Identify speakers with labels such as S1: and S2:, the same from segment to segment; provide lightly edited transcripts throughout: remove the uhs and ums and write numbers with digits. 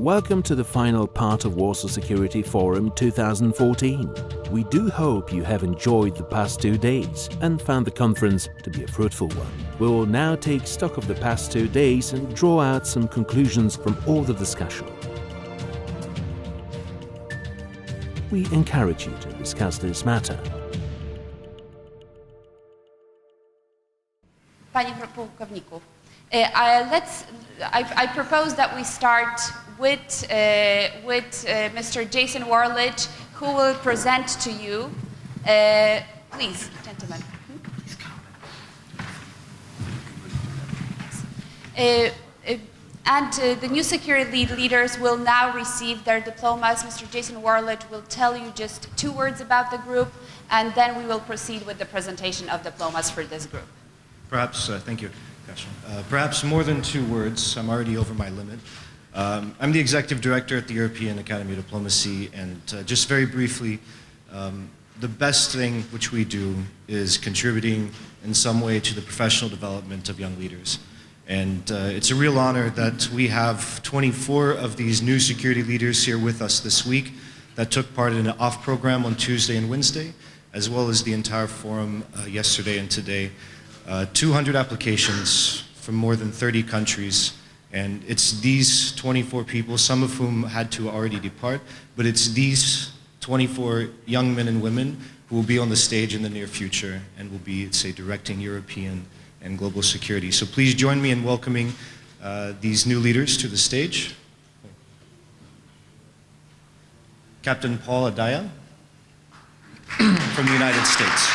S1: Welcome to the final part of Warsaw Security Forum 2014. We do hope you have enjoyed the past 2 days and found the conference to be a fruitful one. We will now take stock of the past 2 days and draw out some conclusions from all the discussion. We encourage you to discuss this matter.
S2: Panie Pułkowniku, I propose that we start with Mr. Jason Warlich, who will present to you. Please, gentlemen. The new security leaders will now receive their diplomas. Mr. Jason Warlich will tell you just 2 words about the group, and then we will proceed with the presentation of diplomas for this group.
S3: Perhaps, thank you, Kasia. Perhaps more than 2 words. I'm already over my limit. I'm the Executive Director at the European Academy of Diplomacy, and just very briefly, the best thing which we do is contributing in some way to the professional development of young leaders. And it's a real honor that we have 24 of these new security leaders here with us this week that took part in an off program on Tuesday and Wednesday, as well as the entire forum yesterday and today. 200 applications from more than 30 countries, and it's these 24 people, some of whom had to already depart, but it's these 24 young men and women who will be on the stage in the near future and will be, say, directing European and global security. So please join me in welcoming these new leaders to the stage. Captain Paul Adaya from the United States.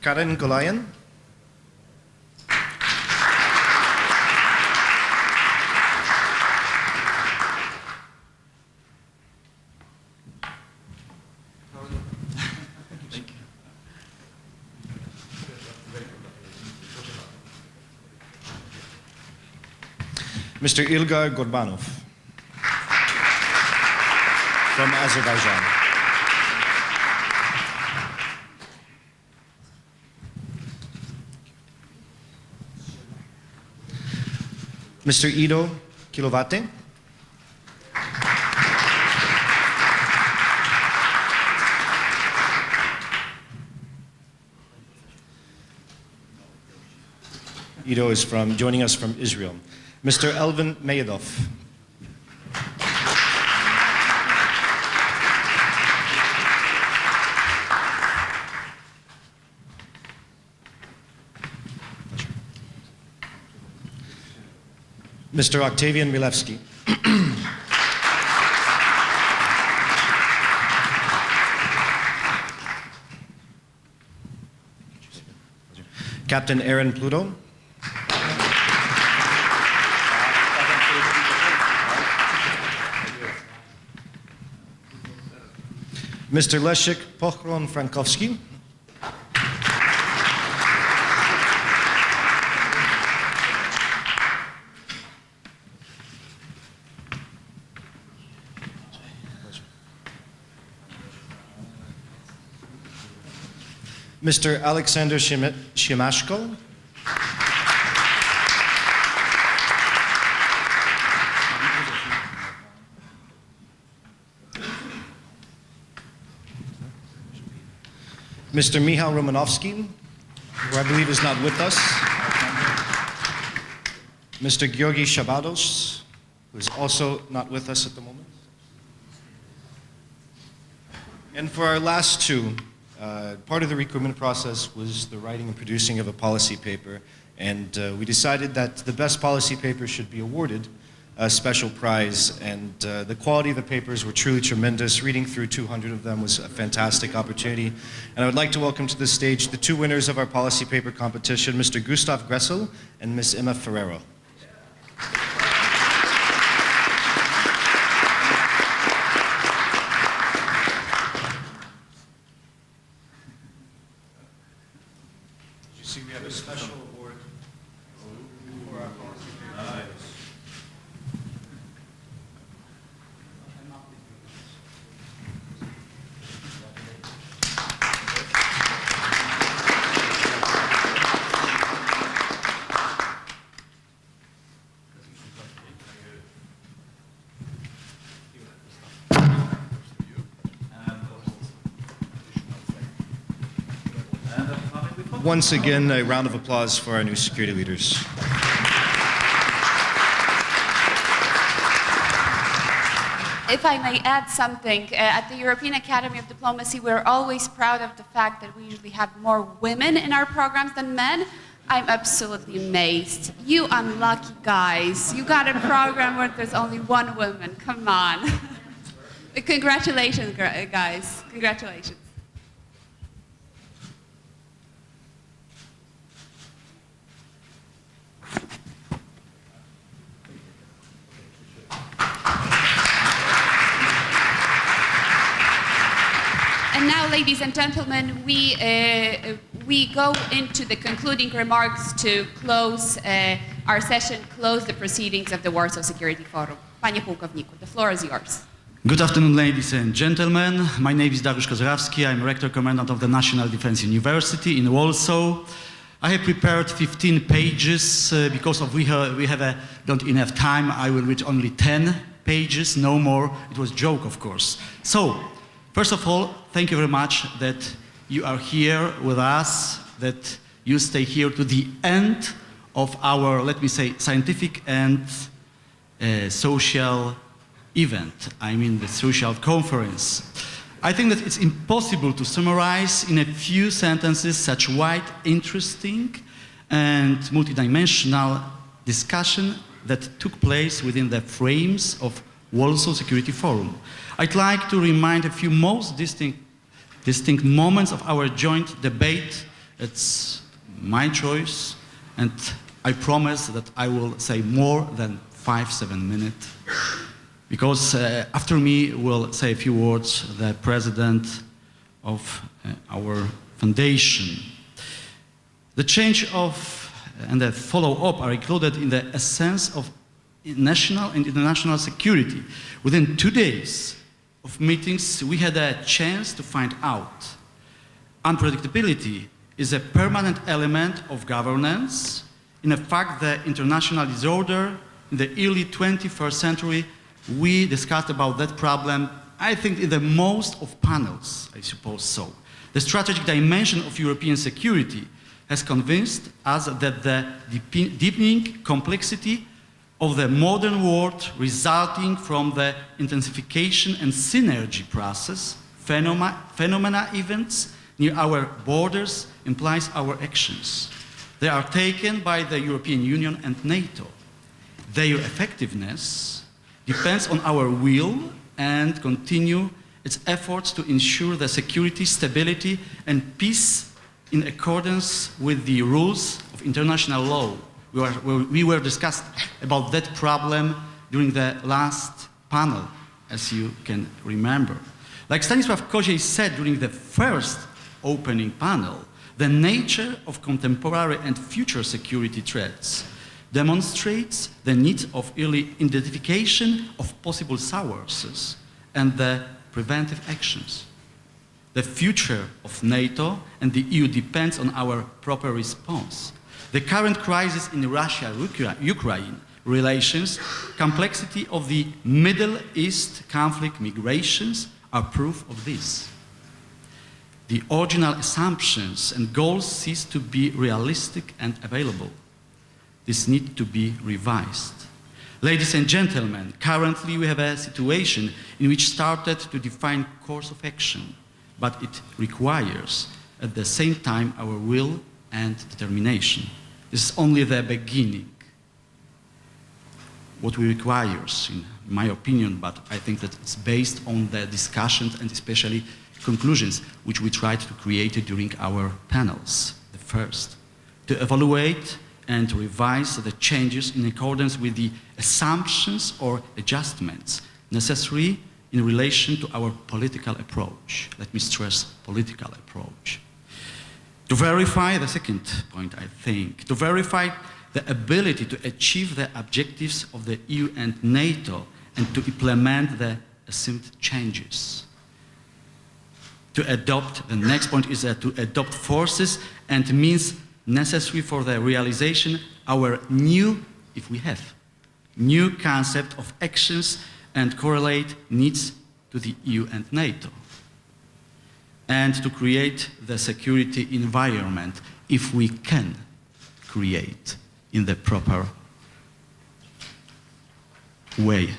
S3: Karen Golayan. Mr. Ilgar Gorbanov from Azerbaijan. Mr. Ido Kilovate. Ido is joining us from Israel. Mr. Elvin Meyadov. Mr. Octavian Milevsky. Captain Aaron Pluto. Mr. Leszek Pochron-Frankowski. Mr. Alexander Shimashko. Mr. Michał Romanowski, who I believe is not with us. Mr. Georgi Shabados, who is also not with us at the moment. And for our last 2, part of the recruitment process was the writing and producing of a policy paper, and we decided that the best policy paper should be awarded a special prize, and the quality of the papers were truly tremendous. Reading through 200 of them was a fantastic opportunity, and I would like to welcome to the stage the 2 winners of our policy paper competition, Mr. Gustav Gressel and Ms. Emma Ferrero. See, we have a special award for our policy paper. Once again, a round of applause for our new security leaders.
S2: If I may add something, at the European Academy of Diplomacy, we're always proud of the fact that we usually have more women in our programs than men. I'm absolutely amazed. You unlucky guys. You got a program where there's only one woman. Come on. Congratulations, guys. Congratulations. And now, ladies and gentlemen, we go into the concluding remarks to close our session, close the proceedings of the Warsaw Security Forum. Panie Pułkowniku, the floor is yours.
S4: Good afternoon, ladies and gentlemen. My name is Dariusz Kozerawski. I'm Rector Commandant of the National Defense University in Warsaw. I have prepared 15 pages because we have not enough time. I will read only 10 pages, no more. It was a joke, of course. So, first of all, thank you very much that you are here with us, that you stay here to the end of our, let me say, scientific and social event. I mean the social conference. I think that it's impossible to summarize in a few sentences such wide, interesting and multidimensional discussion that took place within the frames of Warsaw Security Forum. I'd like to remind a few most distinct moments of our joint debate. It's my choice, and I promise that I will say more than 5-7 minutes, because after me will say a few words the president of our foundation. The change of and the follow-up are included in the essence of national and international security. Within 2 days of meetings, we had a chance to find out unpredictability is a permanent element of governance. In fact, the international disorder in the early 21st century, we discussed about that problem, I think, in the most of panels, I suppose so. The strategic dimension of European security has convinced us that the deepening complexity of the modern world resulting from the intensification and synergy process, phenomena events near our borders implies our actions. They are taken by the European Union and NATO. Their effectiveness depends on our will and continue its efforts to ensure the security, stability and peace in accordance with the rules of international law. We were discussed about that problem during the last panel, as you can remember. Like Stanisław Koziej said during the first opening panel, the nature of contemporary and future security threats demonstrates the need of early identification of possible sources and the preventive actions. The future of NATO and the EU depends on our proper response. The current crisis in Russia-Ukraine relations, complexity of the Middle East conflict, migrations are proof of this. The original assumptions and goals cease to be realistic and available. This needs to be revised. Ladies and gentlemen, currently we have a situation in which started to define course of action, but it requires at the same time our will and determination. This is only the beginning. What we require, in my opinion, but I think that it's based on the discussions and especially conclusions which we tried to create during our panels. The first, to evaluate and revise the changes in accordance with the assumptions or adjustments necessary in relation to our political approach. Let me stress political approach. To verify, the second point I think, to verify the ability to achieve the objectives of the EU and NATO and to implement the assumed changes. To adopt, the next point is to adopt forces and means necessary for the realization our new, if we have, new concept of actions and correlate needs to the EU and NATO. And to create the security environment, if we can create in the proper way.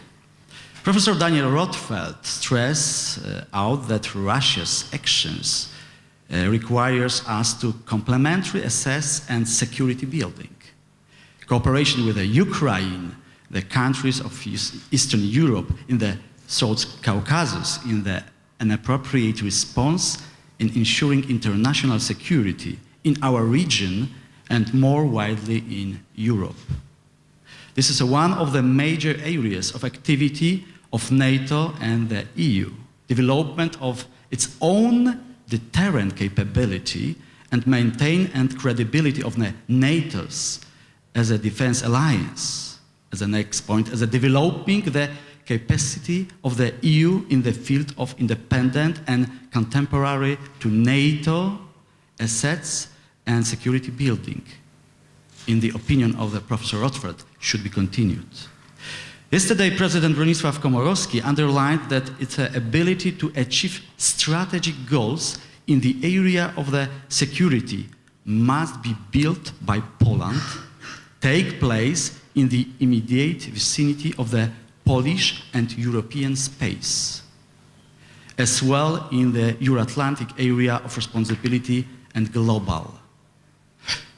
S4: Professor Daniel Rothfeld stressed out that Russia's actions requires us to complementary assess and security building. Cooperation with the Ukraine, the countries of Eastern Europe, in the South Caucasus, in an appropriate response in ensuring international security in our region and more widely in Europe. This is one of the major areas of activity of NATO and the EU, development of its own deterrent capability and maintain and credibility of NATO's as a defense alliance. As a next point, as a developing the capacity of the EU in the field of independent and contemporary to NATO assets and security building, in the opinion of the Professor Rothfeld, should be continued. Yesterday, President Bronisław Komorowski underlined that its ability to achieve strategic goals in the area of the security must be built by Poland, take place in the immediate vicinity of the Polish and European space, as well in the Euro-Atlantic area of responsibility and global.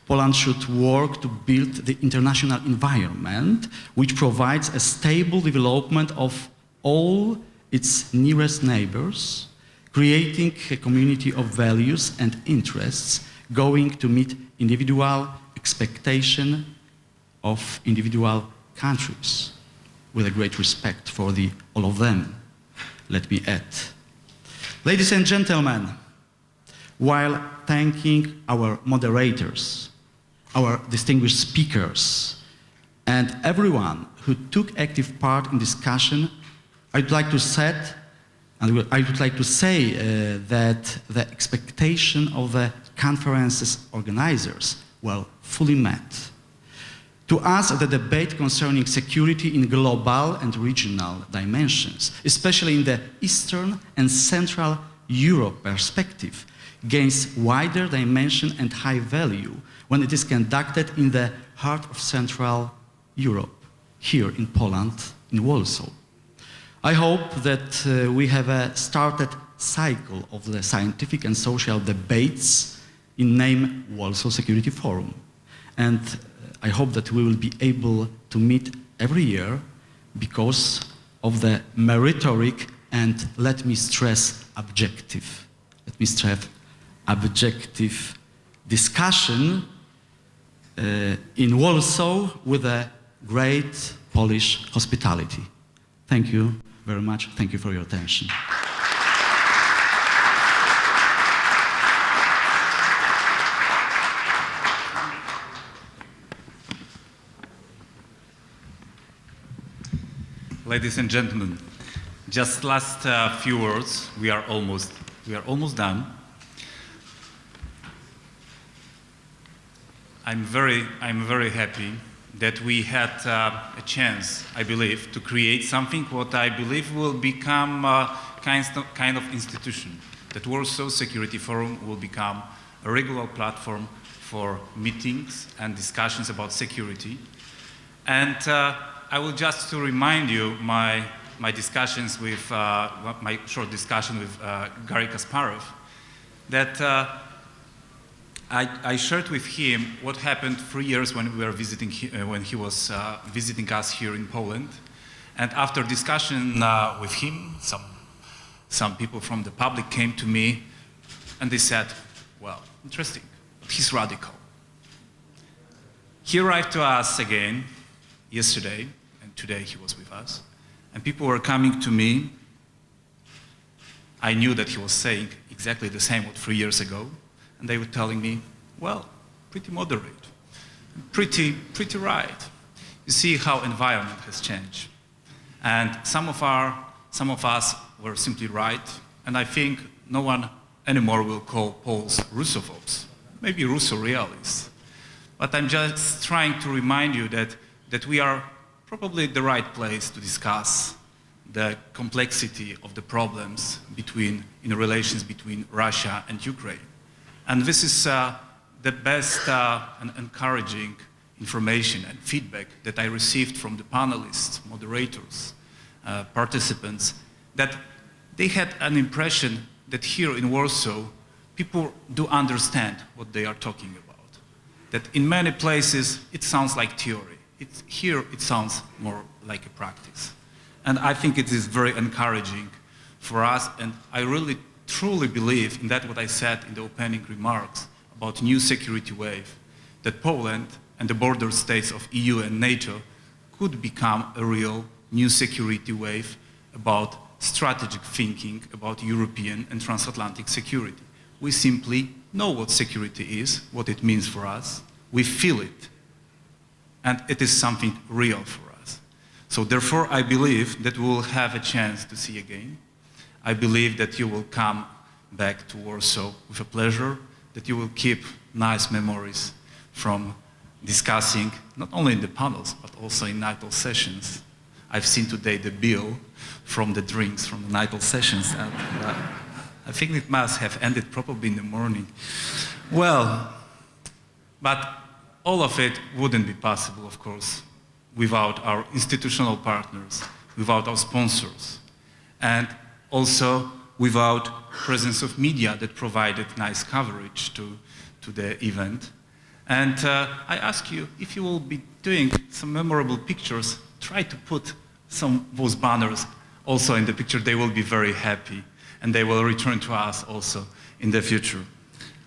S4: Poland should work to build the international environment which provides a stable development of all its nearest neighbors, creating a community of values and interests going to meet individual expectations of individual countries, with a great respect for all of them, let me add. Ladies and gentlemen, while thanking our moderators, our distinguished speakers, and everyone who took active part in discussion, I would like to say that the expectation of the conference's organizers were fully met. To us, the debate concerning security in global and regional dimensions, especially in the Eastern and Central Europe perspective, gains wider dimension and high value when it is conducted in the heart of Central Europe, here in Poland, in Warsaw. I hope that we have a started cycle of the scientific and social debates in name Warsaw Security Forum. And I hope that we will be able to meet every year because of the meritoric and, let me stress, objective discussion in Warsaw with a great Polish hospitality. Thank you very much. Thank you for your attention.
S5: Ladies and gentlemen, just last few words. We are almost done. I'm very happy that we had a chance, I believe, to create something what I believe will become a kind of institution. That Warsaw Security Forum will become a regular platform for meetings and discussions about security. And I will just to remind you my discussions with my short discussion with Garry Kasparov, that I shared with him what happened 3 years when we were visiting when he was visiting us here in Poland, and after discussion with him, some people from the public came to me, and they said, "Well, interesting, but he's radical." He arrived to us again yesterday, and today he was with us, and people were coming to me. I knew that he was saying exactly the same what 3 years ago, and they were telling me, "Well, pretty moderate. pretty right. You see how environment has changed. And some of us were simply right, and I think no one anymore will call Poles Russophobes, maybe Russo-realists. But I'm just trying to remind you that we are probably the right place to discuss the complexity of the problems in relations between Russia and Ukraine. And this is the best and encouraging information and feedback that I received from the panelists, moderators, participants, that they had an impression that here in Warsaw, people do understand what they are talking about. That in many places, it sounds like theory. Here, it sounds more like a practice. And I think it is very encouraging for us, and I really truly believe in that what I said in the opening remarks about new security wave, that Poland and the border states of EU and NATO could become a real new security wave about strategic thinking about European and transatlantic security. We simply know what security is, what it means for us. We feel it. And it is something real for us. So therefore, I believe that we will have a chance to see again. I believe that you will come back to Warsaw with a pleasure, that you will keep nice memories from discussing, not only in the panels, but also in night sessions. I've seen today the bill from the drinks from the night sessions, and I think it must have ended probably in the morning. Well, but all of it wouldn't be possible, of course, without our institutional partners, without our sponsors, and also without presence of media that provided nice coverage to the event. And I ask you, if you will be doing some memorable pictures, try to put those banners also in the picture. They will be very happy, and they will return to us also in the future.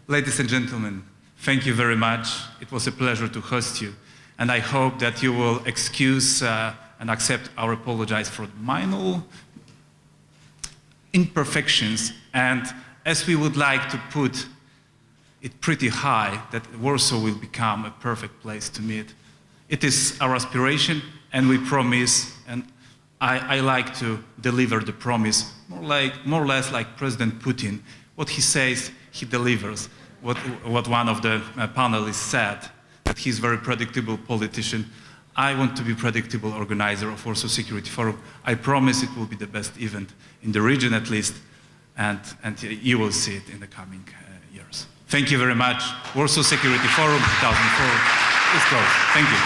S5: Ladies and gentlemen, thank you very much. It was a pleasure to host you, and I hope that you will excuse and accept our apologies for minor imperfections, and as we would like to put it pretty high, that Warsaw will become a perfect place to meet. It is our aspiration, and we promise, and I like to deliver the promise, more or less like President Putin. What he says, he delivers. What one of the panelists said, that he's a very predictable politician. I want to be predictable organizer of Warsaw Security Forum. I promise it will be the best event in the region at least, and you will see it in the coming years. Thank you very much. Warsaw Security Forum 2004 is closed. Thank you.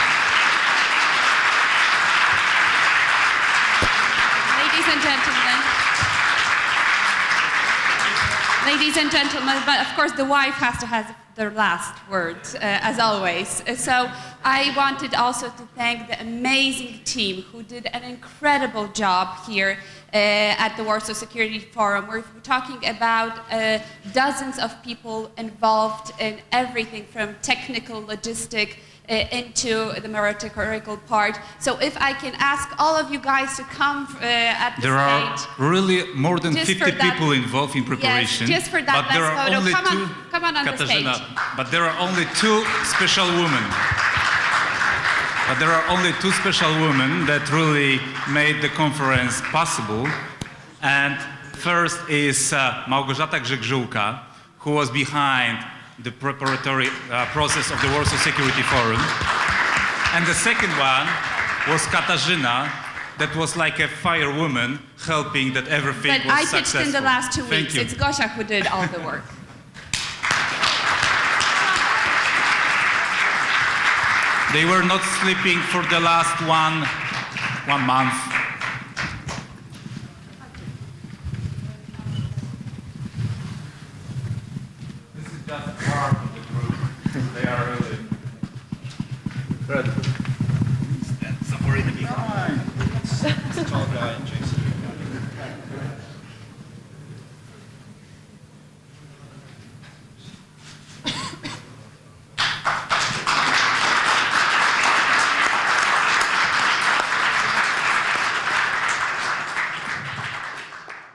S2: Ladies and gentlemen, but of course the wife has to have the last word, as always. So I wanted also to thank the amazing team who did an incredible job here at the Warsaw Security Forum. We're talking about dozens of people involved in everything from technical, logistic, into the metaphorical part. So if I can ask all of you guys to come at the
S5: stage. There are really more than 50 people involved in preparation.
S2: Yes, just for that
S5: but there are
S2: photo.
S5: only
S2: Come on the stage.
S5: But there are only two special women. But there are only two special women that really made the conference possible. And first is Małgorzata Grzegżółka, who was behind the preparatory process of the Warsaw Security Forum. And the second one was Katarzyna, that was like a firewoman helping that everything
S2: but
S5: was successful.
S2: But I pitched in the last 2 weeks.
S5: You.
S2: It's Gosia who did all the work.
S5: They were not sleeping for the last one month. This is just part of the group. They are really incredible.